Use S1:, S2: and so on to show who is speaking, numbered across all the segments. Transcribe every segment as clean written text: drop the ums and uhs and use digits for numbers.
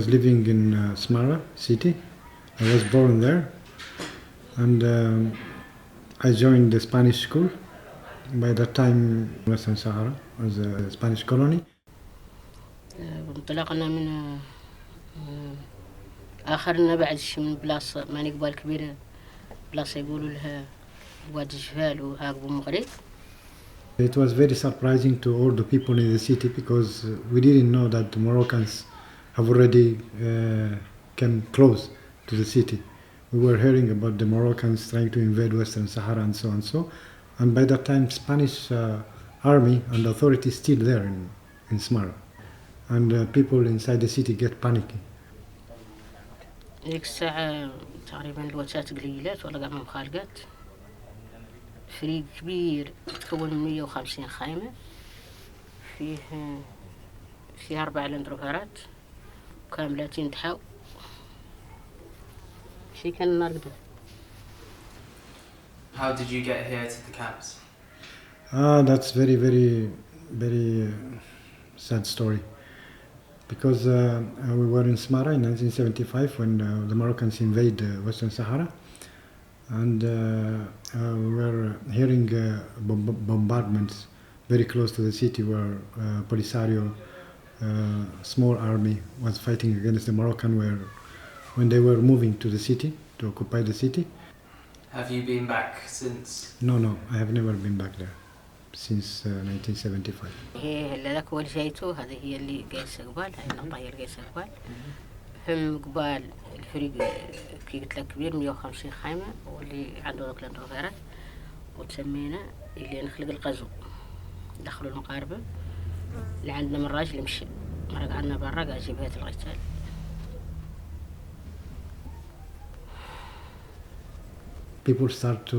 S1: was living in Smara city. I was born there, and I joined the Spanish school. By that time, Western Sahara was a Spanish colony.
S2: انطلقنا من آخرنا بعد شي من بلاصة ماني قبال كبيرة، بلاصة يقولوا لها وادي الجبال وهاك بمغرب.
S1: It was very surprising to all the people in the city because we didn't know that the Moroccans have already come close to the city. We were hearing about the Moroccans trying to invade Western Sahara and so on so. And by that time, Spanish army and authorities still there in Smara. And people inside the city get panicky.
S2: ديك الساعة تقريبا الوتات قليلات ولا قاع ما مخالقات. فريق كبير تكون من 150 خيمة، فيه 4 لاندروفرات كاملاتين تحاو. شي كان النهار قدام.
S3: How did you get here to the camps?
S1: That's very, very, very sad story. Because we were in Smara in 1975 when the Moroccans invaded Western Sahara. And we were hearing bombardments very close to the city where Polisario, small army, was fighting against the Moroccan when they were moving to the city, to occupy the city.
S3: Have you been back since?
S1: No, I have never been back there since 1975.
S2: هذاك هو اللي جايته، هذه هي اللي جالسة قبال، هاي النقطة هي اللي جالسة قبال. هم قبال الفريق كي قلت لك كبير 150 خيمة، واللي عنده ذوك لاندروفيرات، وتسمينا اللي نخلق الغزو. دخلوا المقاربة اللي عندنا من راجل مشي، مرق عنا برا قال جبهة القتال.
S1: People start to,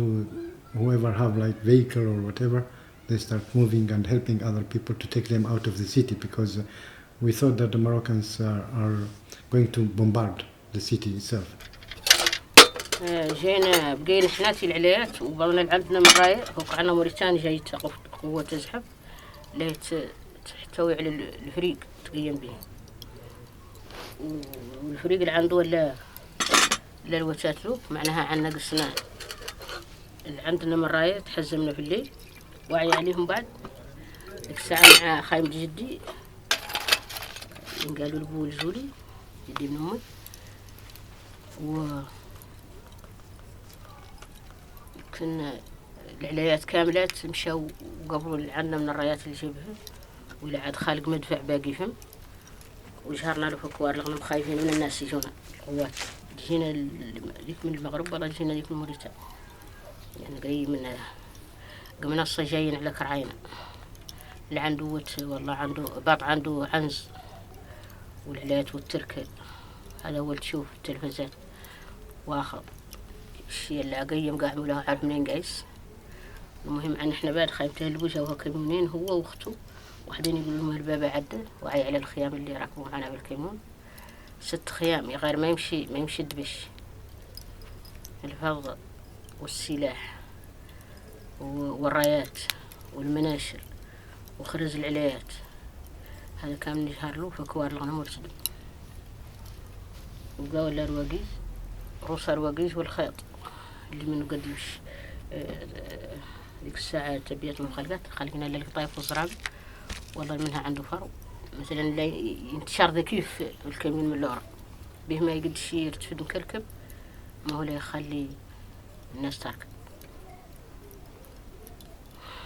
S1: whoever have like vehicle or whatever, they start moving and helping other people to take them out of the city because we thought that the Moroccans are going to bombard the city itself.
S2: جينا بقينا حناتي العليات وبضنا عندنا مراية وقعنا موريتاني جاي قوة تزحف اللي تحتوي على الفريق تقيم به، والفريق اللي عنده ولا الوتات له معناها عنا قصنا اللي عندنا مراية تحزمنا في الليل وعي عليهم بعد. ديك الساعة مع خايم جدي قالوا لبو الجولي جدي من أمي كنا العلايات كاملات مشاو وقبلوا عنا من الرايات اللي جبهه، ولا عاد خالق مدفع باقي فهم، وجهرنا له فكوار لغنا خايفين من الناس يجونا القوات. جينا ديك من المغرب ولا جينا ديك من موريتانيا، يعني قريب من قمنا الصجايين على كرعينا. اللي عنده والله عنده باب عنده عنز والعلايات والتركة، هذا هو اللي تشوف التلفزات. واخر الشيء اللي قيم قاعد ولا عارف منين قايس. المهم عن احنا بعد خايمته البوجة وهو كمونين هو واخته، واحدين يقولوا لهم الباب عدل وعي على الخيام اللي راكبوا معنا بالكيمون. 6 خيام غير ما يمشي الدبش، الفضة والسلاح والرايات والمناشر وخرز العلايات، هذا كان نجهر له فكوار لغنا مرسل. وقاو لا رواقيز روس رواقيز والخيط اللي منه قد يمشي. ديك الساعة تبيات المخلقات خلقنا للقطايف والزراب، والله منها عنده فرو مثلا لا ينتشر ذا كيف الكمين من اللورا به ما يقد شي يرتفد مكركب، ما هو لا يخلي الناس تركب.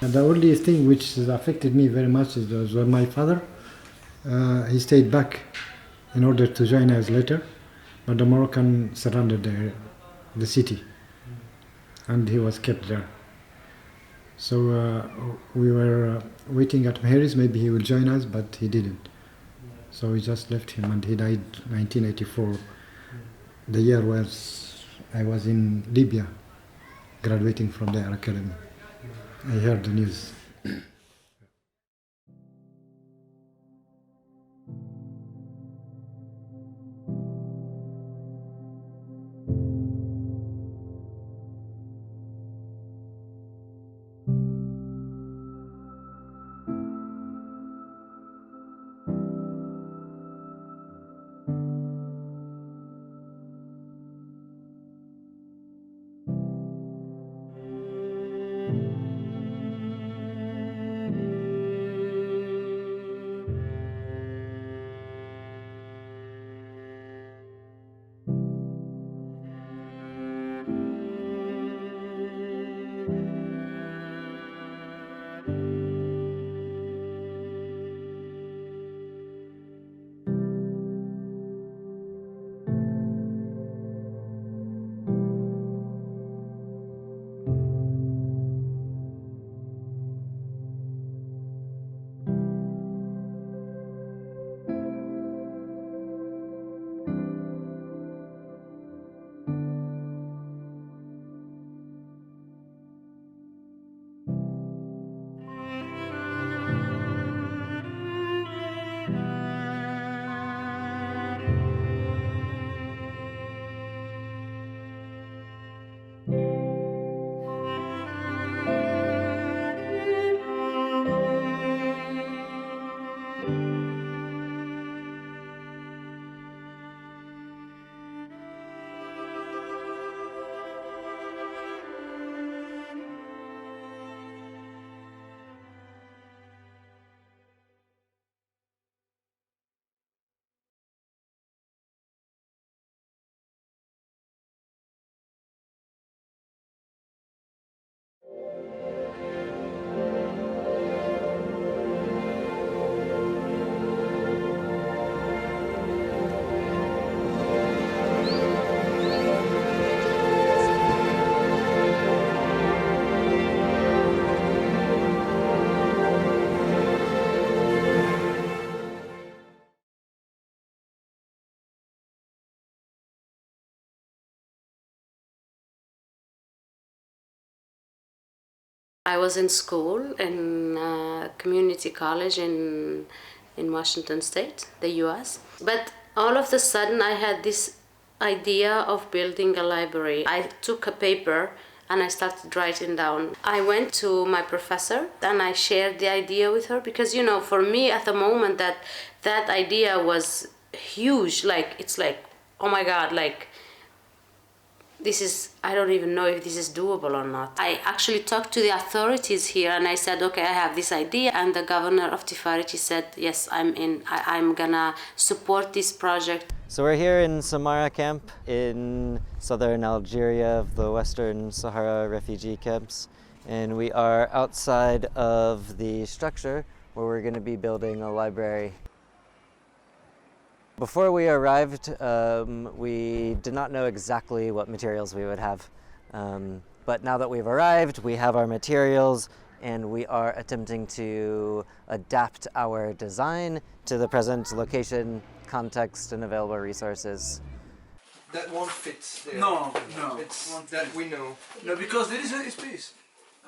S1: The only thing which has affected me very much is when my father, he stayed back in order to join us later, but the Moroccan surrounded the city, and he was kept there. So we were waiting at Meheris, maybe he will join us, but he didn't. So we just left him, and he died 1984. The year I was in Libya, graduating from the academy. I heard the news.
S4: I was in school in community college in Washington State, the US. But all of a sudden I had this idea of building a library. I took a paper and I started writing down. I went to my professor and I shared the idea with her because, you know, for me at the moment that idea was huge. Like, it's like, oh my God, like, this is, I don't even know if this is doable or not. I actually talked to the authorities here and I said, okay, I have this idea. And the governor of Tifariti said, yes, I'm in. I'm gonna support this project.
S5: So we're here in Smara camp in southern Algeria of the Western Sahara refugee camps. And we are outside of the structure where we're going to be building a library. Before we arrived, we did not know exactly what materials we would have. But now that we've arrived, we have our materials and we are attempting to adapt our design to the present location, context, and available resources.
S6: That won't fit there.
S7: No.
S6: It's that we know.
S7: No, because there is a space.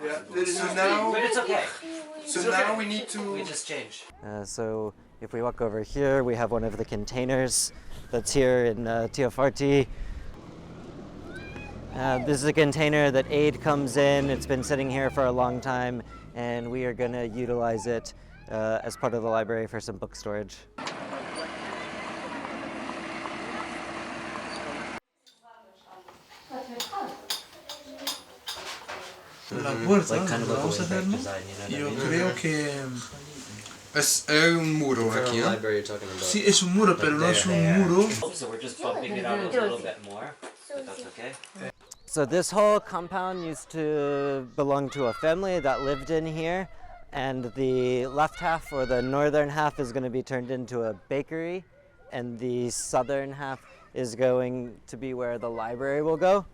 S6: Yeah, there is so now.
S5: But it's okay.
S6: So now we need to.
S5: We just change. So if we walk over here, we have one of the containers that's here in Tifariti. This is a container that aid comes in. It's been sitting here for a long time, and we are going to utilize it as part of the library for some book storage.
S7: La puerta,
S5: Like kind of like a
S7: vamos a
S5: wing-back
S7: hacerlo.
S5: design, you know
S7: Yo
S5: what I mean?
S7: creo que
S6: Es un muro
S5: For
S6: aquí,
S5: a
S6: ¿eh?
S5: library you're talking about.
S7: sí es un muro, pero no es un muro.
S5: So we're just bumping it out a little bit more, if that's okay. So this whole compound used to belong to a family that lived in here, and the left half, or the northern half, is going to be turned into a bakery, and the southern half is going to be where the library will go.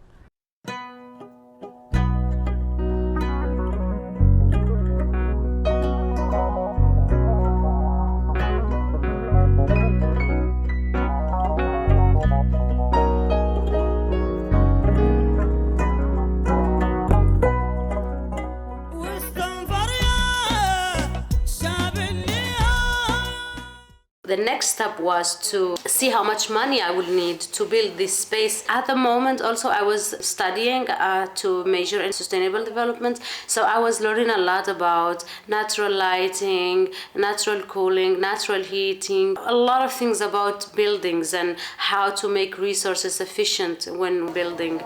S4: The next step was to see how much money I would need to build this space. At the moment, also, I was studying to major in sustainable development. So I was learning a lot about natural lighting, natural cooling, natural heating, a lot of things about buildings and how to make resources efficient when building.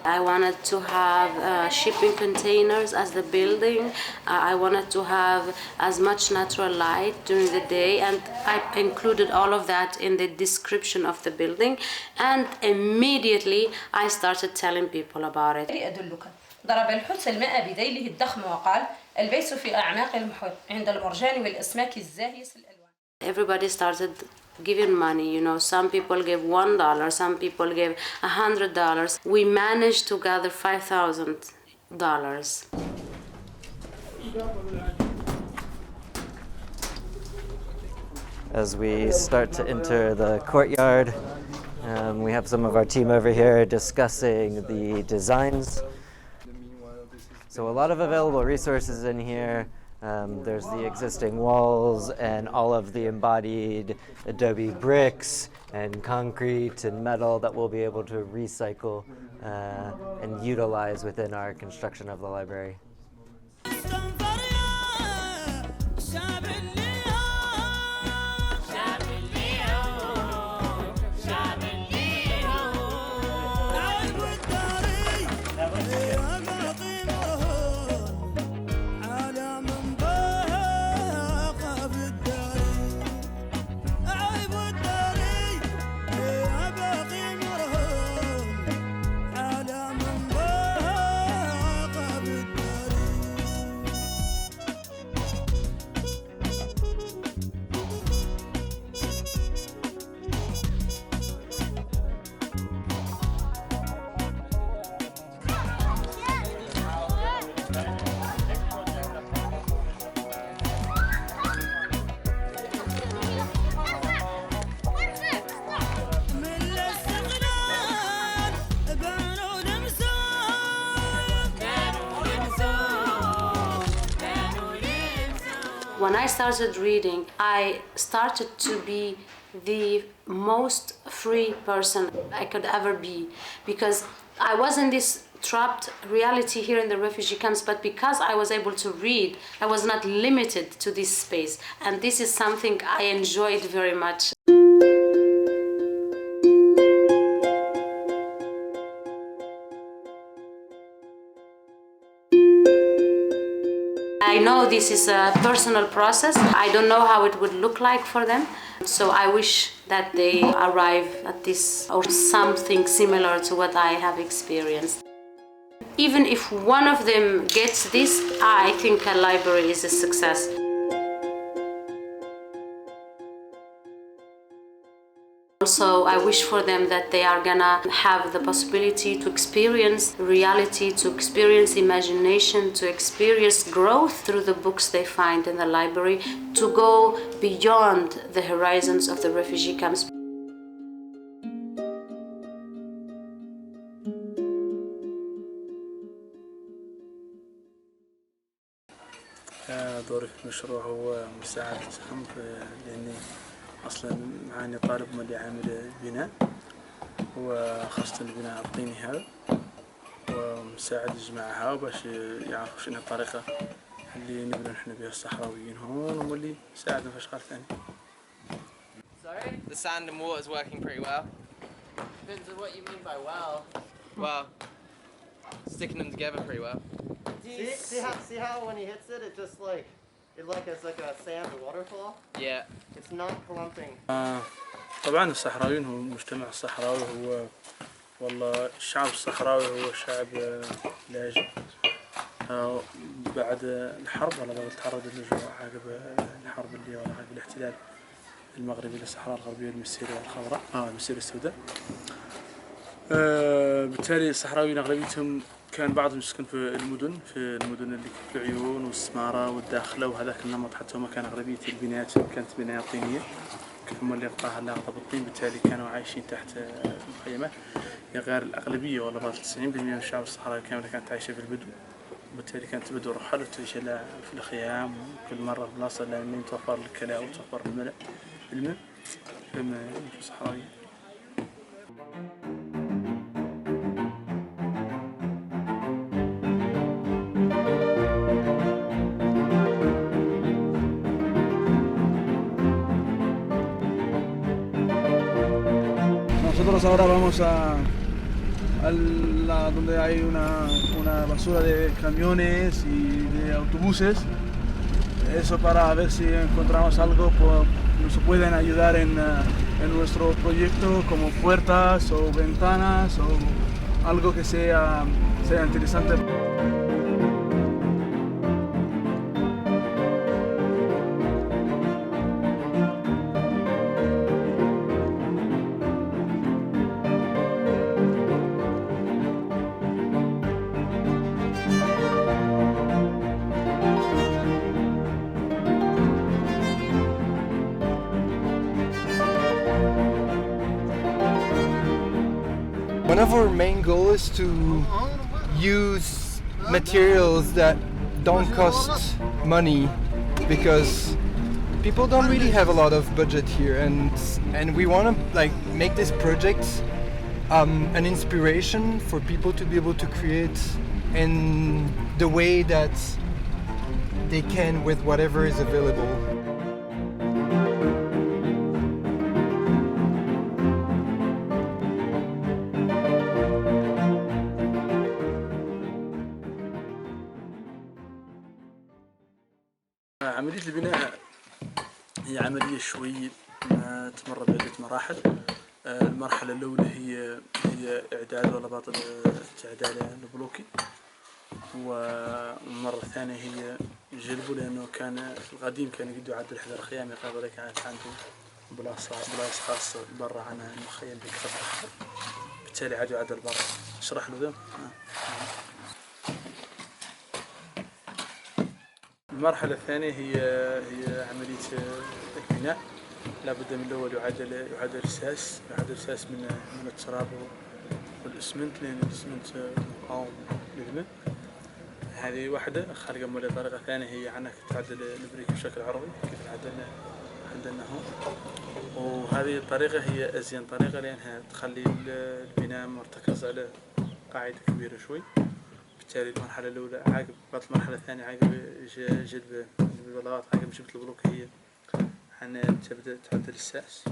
S4: I wanted to have shipping containers as the building. I wanted to have as much natural light during the day, and I included all of that in the description of the building. And immediately I started telling people about it.
S8: أدلك ضرب الحوت الماء بذيله الضخم وقال البيت في أعماق المحيط عند المرجان والأسماك الزاهية الألوان.
S4: Everybody started giving money, you know, some people gave $1, some people gave $100. We managed to gather $5,000.
S5: As we start to enter the courtyard, we have some of our team over here discussing the designs. So a lot of available resources in here. There's the existing walls and all of the embodied adobe bricks and concrete and metal that we'll be able to recycle and utilize within our construction of the library.
S4: When I started reading, I started to be the most free person I could ever be, because I was in this trapped reality here in the refugee camps, but because I was able to read, I was not limited to this space, and this is something I enjoyed very much. I know this is a personal process. I don't know how it would look like for them. So I wish that they arrive at this or something similar to what I have experienced. Even if one of them gets this, I think a library is a success. Also, I wish for them that they are gonna have the possibility to experience reality, to experience imagination, to experience growth through the books they find in the library, to go beyond the horizons of the refugee camps.
S9: دوري في المشروع هو مساعدة هم لأني أصلا معاني طالب ملي عامل بناء، وخاصة البناء الطيني هذا، ومساعد الجماعة باش يعرفوا شنو الطريقة اللي نبنوا نحن بها الصحراويين هون، ومولي مساعدنا في أشغال ثانية.
S10: Sorry? The sand and water is working pretty well. Depends on what you mean by well. Well, sticking them together pretty well.
S11: See how when he hits it, it just like it's like a sand waterfall?
S10: Yeah.
S11: It's not clumping.
S9: طبعا الصحراويين هو المجتمع الصحراوي هو والله الشعب الصحراوي هو شعب لاجئ. بعد الحرب ولا بعد تعرض للجوع عقب الحرب اللي ولا عقب الاحتلال المغربي للصحراء الغربية المسيرة الخضراء المسيرة السوداء. بالتالي الصحراويين أغلبيتهم كان بعضهم يسكن في المدن اللي في العيون والسمارة والداخلة، وهذاك النمط حتى هم كان أغلبية البنايات كانت بنايات طينية، هم اللي قطعها اللاغطة بالطين، بالتالي كانوا عايشين تحت المخيمات. غير الأغلبية ولا بعض 90% من الشعب الصحراوي كاملة كانت عايشة في البدو، وبالتالي كانت البدو رحلة تعيش في الخيام، وكل مرة في بلاصة لأن توفر الكلاء وتوفر الماء في الصحراويين.
S7: Nosotros ahora vamos a donde hay una basura de camiones y de autobuses, eso para ver si encontramos algo que nos pueden ayudar en nuestro proyecto, como puertas o ventanas o algo que sea interesante.
S6: One of our main goals is to use materials that don't cost money, because people don't really have a lot of budget here, and we want to like make this project an inspiration for people to be able to create in the way that they can with whatever is available.
S9: عملية البناء هي عملية شوي تمر بعدة مراحل. المرحلة الأولى هي إعداد ولا باطل تعداد البلوكي، والمرة الثانية هي جلبه، لأنه كان في القديم كان يقدروا يعدوا حذر الخيام، يقابل كانت عنده بلاص خاصة برا عن المخيم بكثر الحر، بالتالي عادوا يعدوا برا. اشرح له ذا. المرحلة الثانية هي عملية البناء. لابد من الأول يعاد الأساس من التراب والإسمنت، لأن الإسمنت مقاوم للماء. هذه واحدة. خارج أمولي طريقة ثانية هي عنك تعدل البريك بشكل عرضي كيف عدلنا هون. وهذه الطريقة هي أزين طريقة لأنها تخلي البناء مرتكز على قاعدة كبيرة شوي. بالتالي المرحلة الأولى عقب بعد المرحلة الثانية عقب جلب البلاط عقب جبت البلوك هي تبدأ تعدل الساس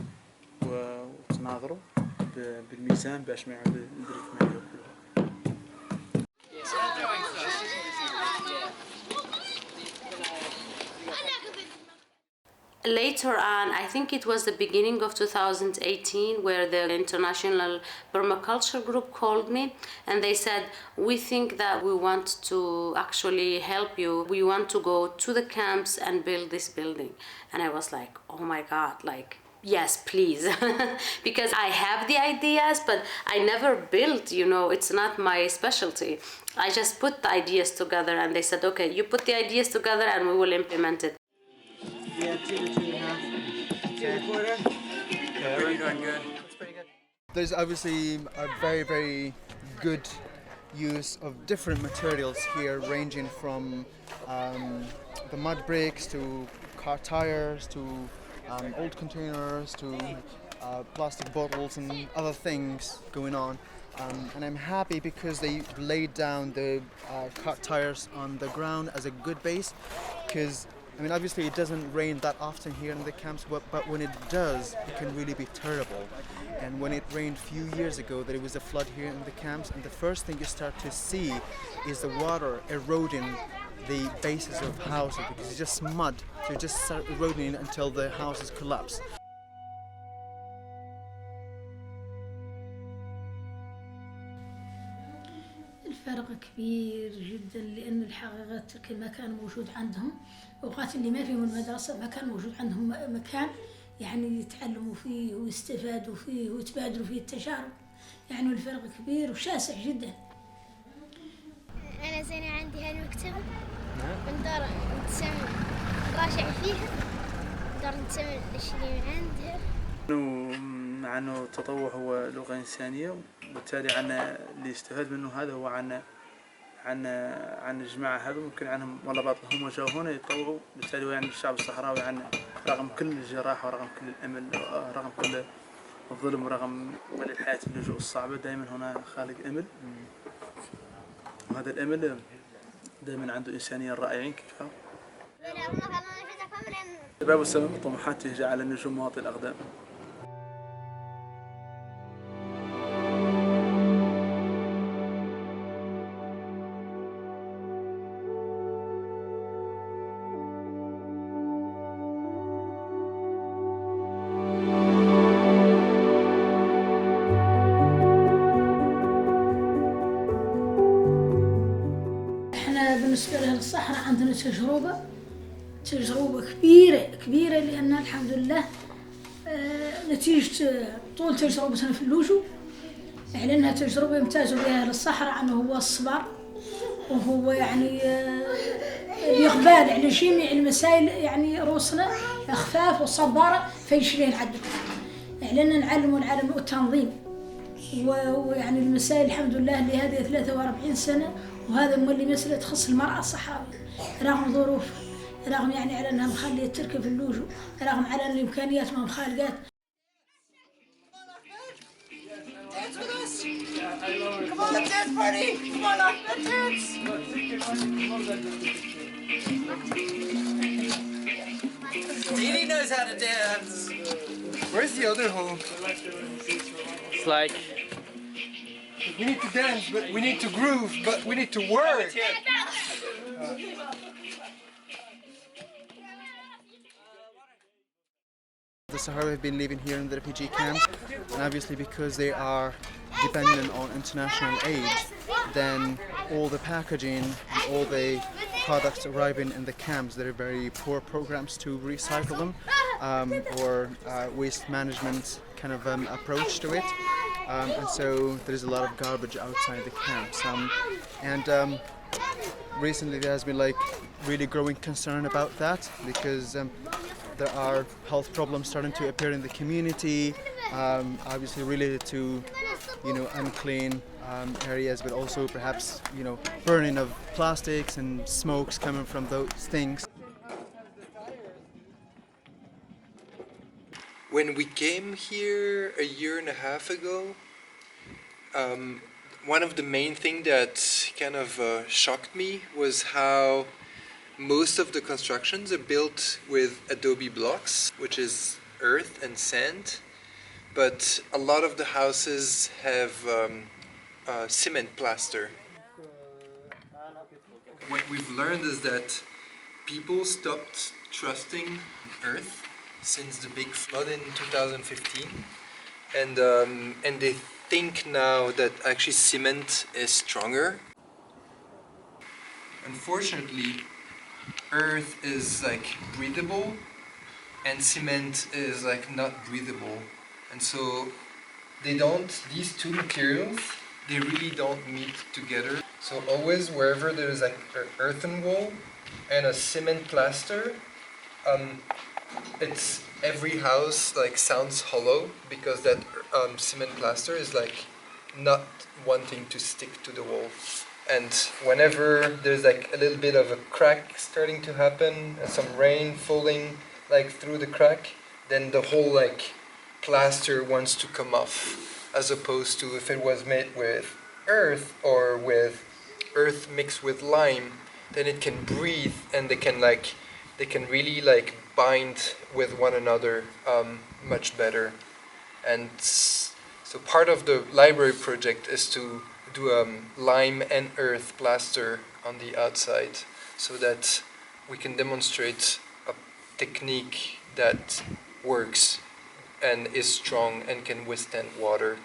S9: وتناظره بالميزان باش ما يعود البريك ما ياكله.
S4: Later on, I think it was the beginning of 2018, where the International Permaculture Group called me and they said, we think that we want to actually help you. We want to go to the camps and build this building. And I was like, oh my God, like, yes, please. Because I have the ideas, but I never built, you know, it's not my specialty. I just put the ideas together and they said, okay, you put the ideas together and we will implement it.
S11: Yeah, 2 to 2.5. 2.25.
S10: Yeah, you're doing good.
S11: That's pretty good.
S6: There's obviously a very, very good use of different materials here, ranging from the mud bricks to car tires to old containers to plastic bottles and other things going on. And I'm happy because they laid down the car tires on the ground as a good base, because I mean, obviously it doesn't rain that often here in the camps, but when it does, it can really be terrible. And when it rained a few years ago, there was a flood here in the camps, and the first thing you start to see is the water eroding the bases of houses, because it's just mud, so it just start eroding until the houses collapse.
S12: الفرق كبير جدا، لأن الحقيقة تلك المكان موجود عندهم، أوقات اللي ما فيهم المدرسة ما كان موجود عندهم مكان يعني يتعلموا فيه ويستفادوا فيه ويتبادلوا فيه التجارب. يعني الفرق كبير وشاسع جدا.
S13: أنا زين عندي هالمكتبة ندار نتسمى نراجع فيها، ندار نتسمى الأشياء اللي عندها.
S9: مع أنه التطوع هو لغة إنسانية، وبالتالي عنا اللي يستفاد منه هذا هو عن الجماعة هذا ممكن عنهم والله بعض هم جاوا هنا يتطوعوا. بالتالي يعني الشعب الصحراوي عنا رغم كل الجراحة ورغم كل الأمل ورغم كل الظلم ورغم كل الحياة اللجوء الصعبة دائما هنا خالق أمل، وهذا الأمل دائما عنده إنسانية رائعين كيف الشباب والسبب الطموحات تهجع على النجوم مواطن الأقدام.
S12: بالنسبة للصحراء عندنا تجربة كبيرة لأن الحمد لله نتيجة طول تجربتنا في اللوجو أعلنها تجربة يمتاز بها للصحراء أنه هو الصبر، وهو يعني الإقبال على جميع المسائل، يعني روسنا خفاف وصبارة فيشلين عدل. أعلنا نعلموا العالم التنظيم، ويعني المسائل الحمد لله لهذه 43 سنة، وهذا مولي مسألة تخص المرأة الصحراوية رغم ظروف، رغم يعني على أنها مخلية تركب اللوجو، رغم على أن الإمكانيات ما مخالقات.
S14: Come on, let's dance party! Come on, let's dance!
S10: Dee knows how to dance!
S6: Where's the other hole?
S10: It's like...
S6: We need to dance, but we need to groove, but we need to work! The Saharawi have been living here in the refugee camps, and obviously because they are dependent on international aid, then all the packaging, all the products arriving in the camps, there are very poor programs to recycle them, or waste management kind of approach to it, and so there's a lot of garbage outside the camps. Recently there has been like really growing concern about that, because there are health problems starting to appear in the community, obviously related to, you know, unclean areas, but also perhaps, you know, burning of plastics and smokes coming from those things. When we came here a year and a half ago, one of the main things that kind of shocked me was how most of the constructions are built with adobe blocks, which is earth and sand, but a lot of the houses have cement plaster. What we've learned is that people stopped trusting earth since the big flood in 2015, and they think now that actually cement is stronger. Unfortunately, earth is like breathable and cement is like not breathable, and so these two materials, they really don't meet together. So always wherever there's like an earthen wall and a cement plaster, it's every house like sounds hollow because that cement plaster is like not wanting to stick to the wall. And whenever there's like a little bit of a crack starting to happen, some rain falling like through the crack, then the whole like plaster wants to come off, as opposed to if it was made with earth or with earth mixed with lime, then it can breathe and they can really like bind with one another much better. And so part of the library project is to do lime and earth plaster on the outside so that we can demonstrate a technique that works and is strong and can withstand water.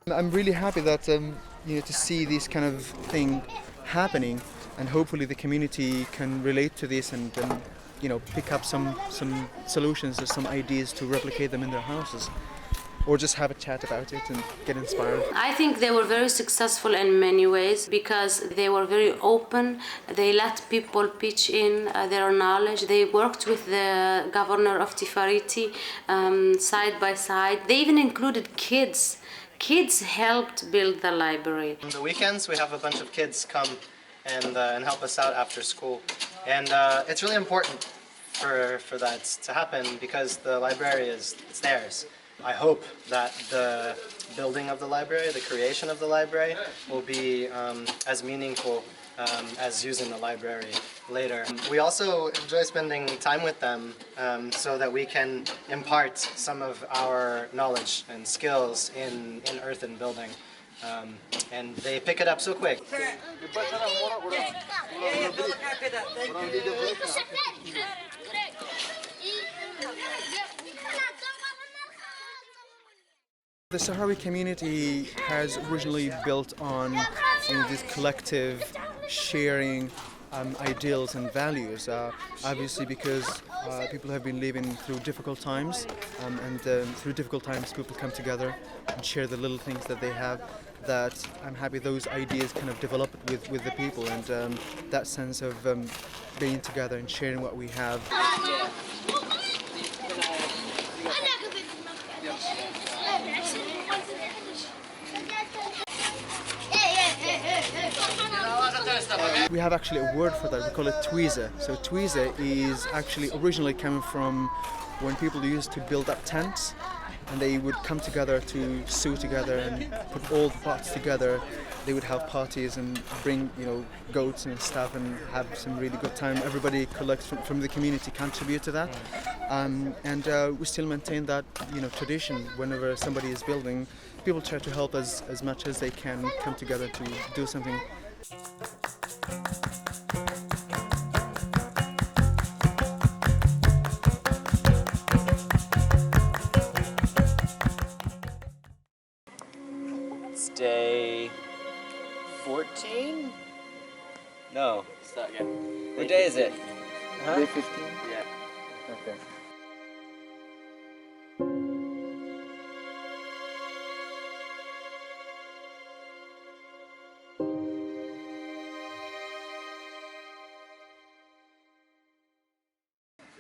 S6: I'm really happy that to see this kind of thing happening, and hopefully the community can relate to this and pick up some solutions or some ideas to replicate them in their houses, or just have a chat about it and get inspired.
S4: I think they were very successful in many ways because they were very open. They let people pitch in their knowledge. They worked with the governor of Tifariti side by side. They even included kids. Kids helped build the library.
S11: On the weekends, we have a bunch of kids come and help us out after school. And it's really important for that to happen because the library it's theirs. I hope that the building of the library, the creation of the library, will be as meaningful as using the library later. We also enjoy spending time with them so that we can impart some of our knowledge and skills in earthen building. And they pick it up so quick.
S6: The Saharawi community has originally built on this collective sharing ideals and values, obviously because people have been living through difficult times, and through difficult times people come together and share the little things that they have, that I'm happy those ideas kind of develop with the people, and that sense of being together and sharing what we have. We have actually a word for that. We call it tweezer. So tweezer is actually originally coming from when people used to build up tents, and they would come together to sew together and put all the parts together. They would have parties and bring goats and stuff and have some really good time. Everybody collects from the community, contribute to that, and we still maintain that tradition. Whenever somebody is building, people try to help us as much as they can, come together to do something.
S5: It's day 14? No.
S10: Start again.
S5: What day is it? Huh?
S6: Day 15?
S10: Yeah.
S5: Okay.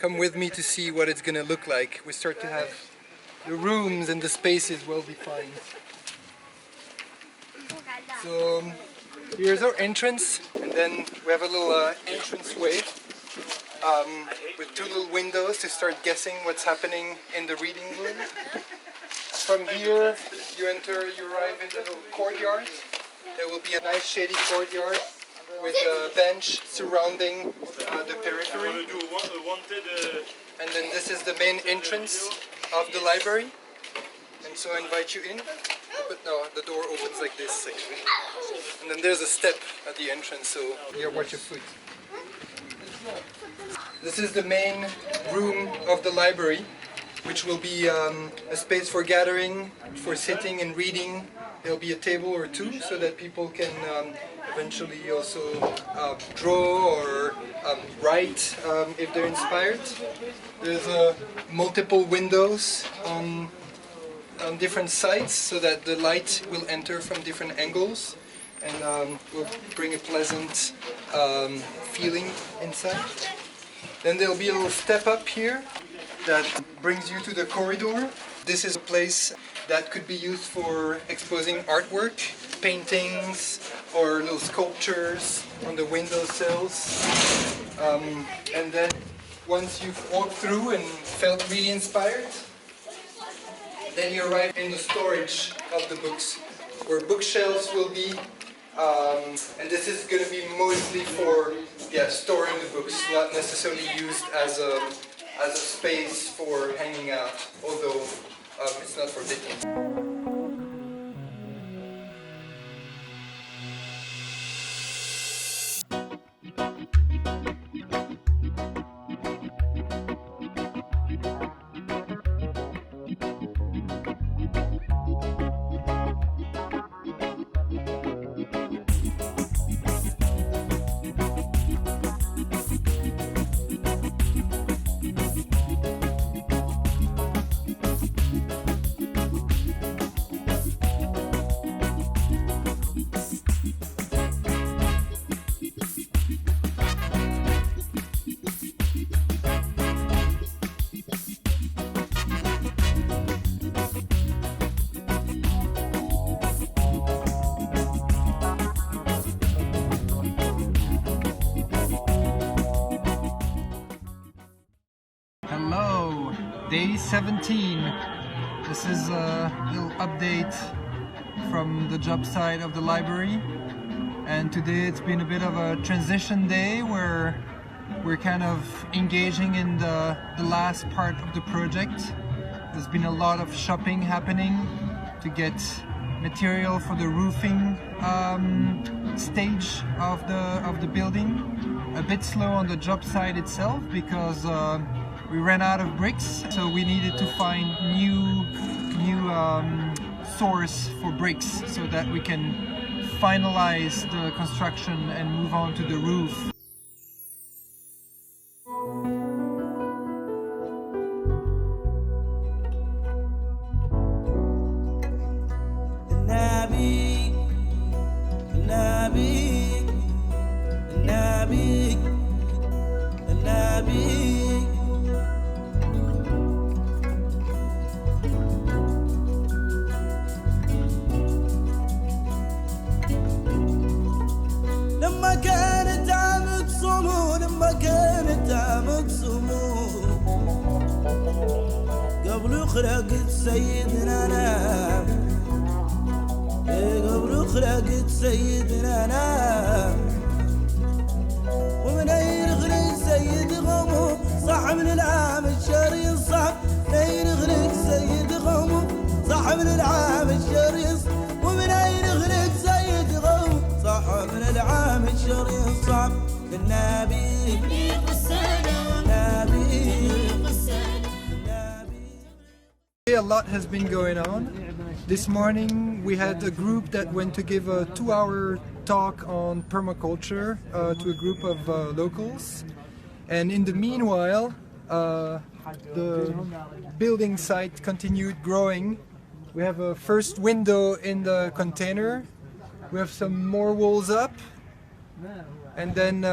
S6: come with me to see what it's gonna look like. We start to have the rooms and the spaces well defined. So here's our entrance, and then we have a little entrance way with two little windows to start guessing what's happening in the reading room. From here you arrive in the little courtyard. There will be a nice shady courtyard with a bench surrounding the periphery. And then this is the main entrance of the library. And so I invite you in. But no, the door opens like this actually. And then there's a step at the entrance, so here, watch your foot. This is the main room of the library, which will be a space for gathering, for sitting and reading. There'll be a table or two so that people can eventually also draw or write if they're inspired. There's multiple windows on different sides so that the light will enter from different angles and will bring a pleasant feeling inside. Then there'll be a little step up here that brings you to the corridor. This is a place that could be used for exposing artwork, paintings or little sculptures on the windowsills. And then once you've walked through and felt really inspired, then you arrive in the storage of the books, where bookshelves will be, and this is going to be mostly for storing the books, not necessarily used as a space for hanging out, although it's not forbidden. Hello, day 17. This is a little update from the job site of the library, and today it's been a bit of a transition day where we're kind of engaging in the last part of the project. There's been a lot of shopping happening to get material for the roofing stage of the building. A bit slow on the job site itself because we ran out of bricks, so we needed to find new source for bricks so that we can finalize the construction and move on to the roof.
S15: خلقت سيدنا نام قبل خلقت سيدنا نام ومن أين خلق سيد غمو صح من العام الشري صح أين خلق سيد غمو صح من العام الشري ومن أين خلق سيد غمو صح من العام الشري صح النبي
S6: A lot has been going on. This morning we had a group that went to give a 2-hour talk on permaculture to a group of locals, and in the meanwhile the building site continued growing. We have a first window in the container, we have some more walls up, and then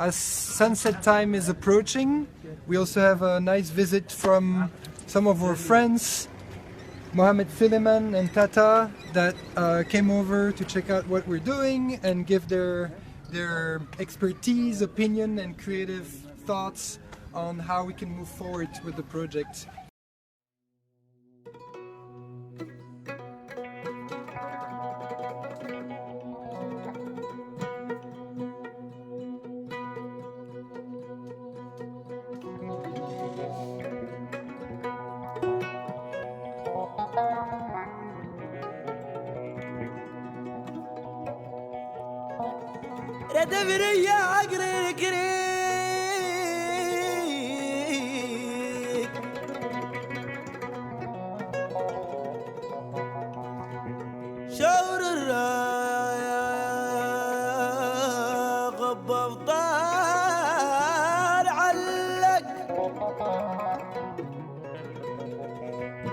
S6: as sunset time is approaching, we also have a nice visit from some of our friends, Mohammed Suleiman and Tata, that came over to check out what we're doing and give their expertise, opinion and creative thoughts on how we can move forward with the project.
S15: ردفري يا عقر الكريك شور الراغب بطال علق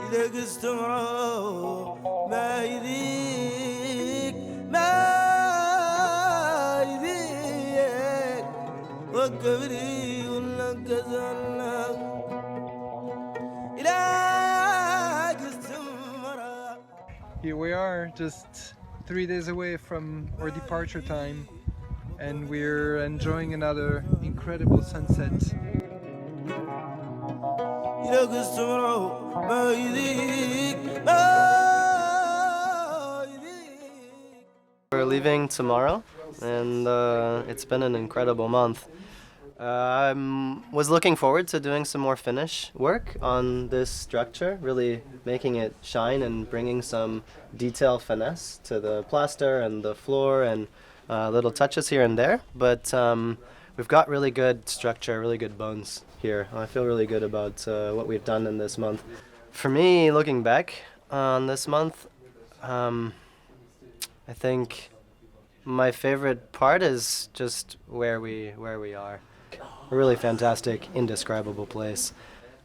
S15: إذا قستمعوا ما يذيك ما وقفري ولا قزلك إلى قستمرا.
S6: Here we are, just 3 days away from our departure time, and we're enjoying another incredible sunset.
S15: إلى قستمرا ما يذيك ما يذيك.
S11: We're leaving tomorrow, and it's been an incredible month. I was looking forward to doing some more finish work on this structure, really making it shine and bringing some detail finesse to the plaster and the floor and little touches here and there. But we've got really good structure, really good bones here. I feel really good about what we've done in this month. For me, looking back on this month, I think my favorite part is just where we are. A really fantastic, indescribable place.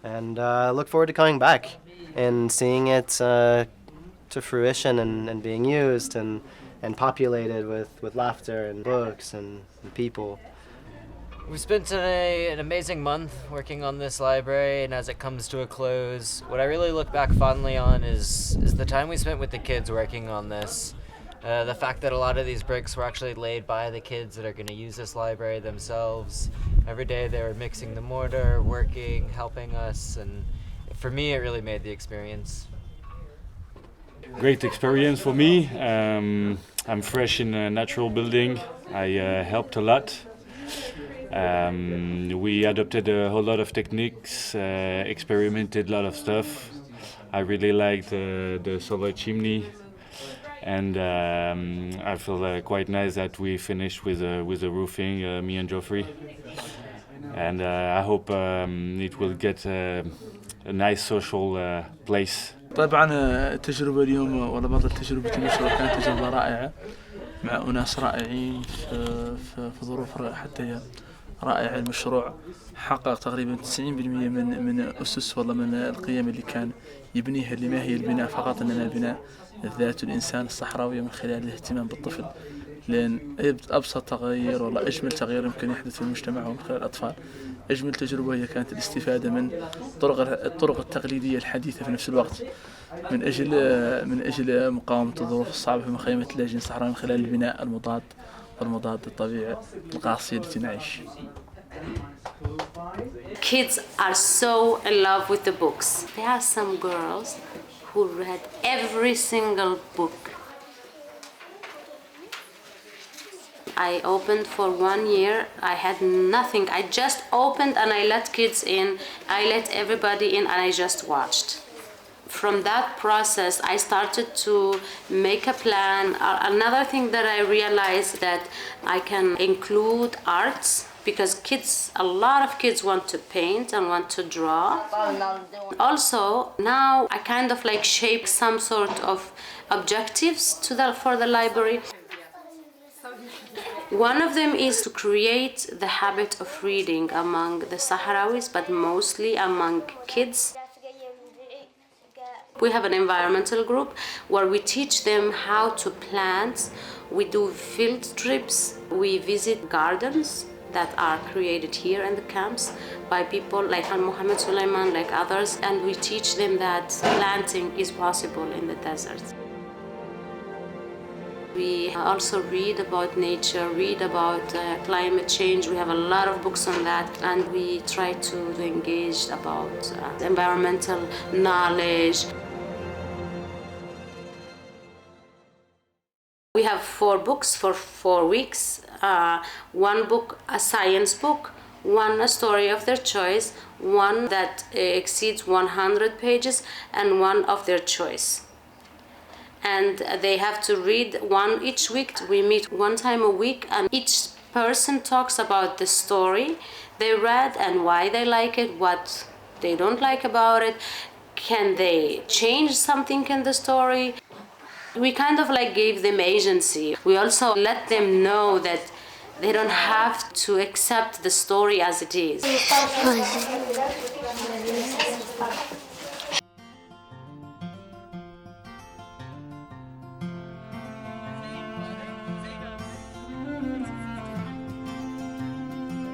S11: And I look forward to coming back and seeing it to fruition and being used and populated with laughter and books and people.
S5: We spent today an amazing month working on this library, and as it comes to a close, what I really look back fondly on is the time we spent with the kids working on this. The fact that a lot of these bricks were actually laid by the kids that are going to use this library themselves. Every day they were mixing the mortar, working, helping us, and for me it really made the experience.
S16: Great experience for me. I'm fresh in a natural building. I helped a lot. We adopted a whole lot of techniques, experimented a lot of stuff. I really liked the solar chimney. And I feel quite nice that we finished with the roofing, me and Geoffrey. And I hope it will get a nice social place.
S9: طبعا التجربة اليوم ولا بطل تجربة المشروع كانت تجربة رائعة مع أناس رائعين في ظروف حتى رائعة. المشروع حقق تقريبا 90% من أسس والله من القيم اللي كان يبنيها، اللي ما هي البناء فقط إنما بناء ذات الإنسان الصحراوي من خلال الاهتمام بالطفل، لأن أبسط تغيير ولا أجمل تغيير يمكن يحدث في المجتمع ومن خلال الأطفال. أجمل تجربة هي كانت الاستفادة من الطرق التقليدية الحديثة في نفس الوقت من أجل مقاومة الظروف الصعبة في مخيمة اللاجئين الصحراوي من خلال البناء المضاد للطبيعة القاسية التي نعيش.
S4: Kids are so in love with the books. There are some girls who read every single book. I opened for 1 year. I had nothing. I just opened and I let kids in. I let everybody in and I just watched. From that process, I started to make a plan. Another thing that I realized that I can include arts, because a lot of kids want to paint and want to draw. Also, now I kind of like shape some sort of objectives for the library. One of them is to create the habit of reading among the Sahrawis, but mostly among kids. We have an environmental group where we teach them how to plant. We do field trips. We visit gardens. that are created here in the camps by people like Mohammed Suleiman, like others, and we teach them that planting is possible in the desert. We also read about nature, read about climate change. We have a lot of books on that, and we try to engage about environmental knowledge. We have 4 books for 4 weeks. One book, a science book, one a story of their choice, one that exceeds 100 pages, and one of their choice. And they have to read one each week. We meet 1 time a week, and each person talks about the story they read and why they like it, what they don't like about it. Can they change something in the story? We kind of like gave them agency. We also let them know that they don't have to accept the story as it is.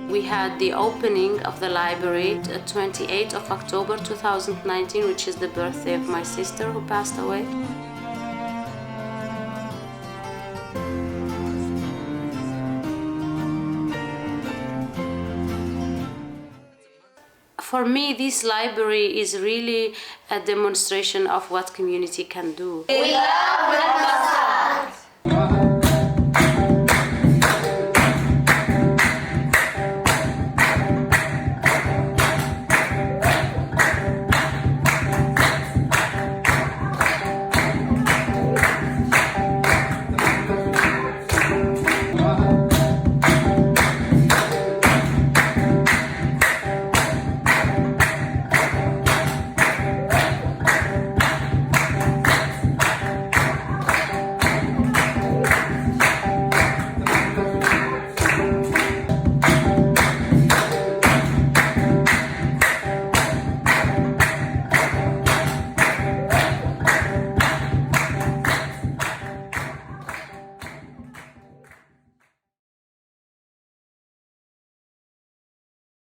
S4: We had the opening of the library the 28th of October 2019, which is the birthday of my sister who passed away. For me, this library is really a demonstration of what community can do. We love Almasar.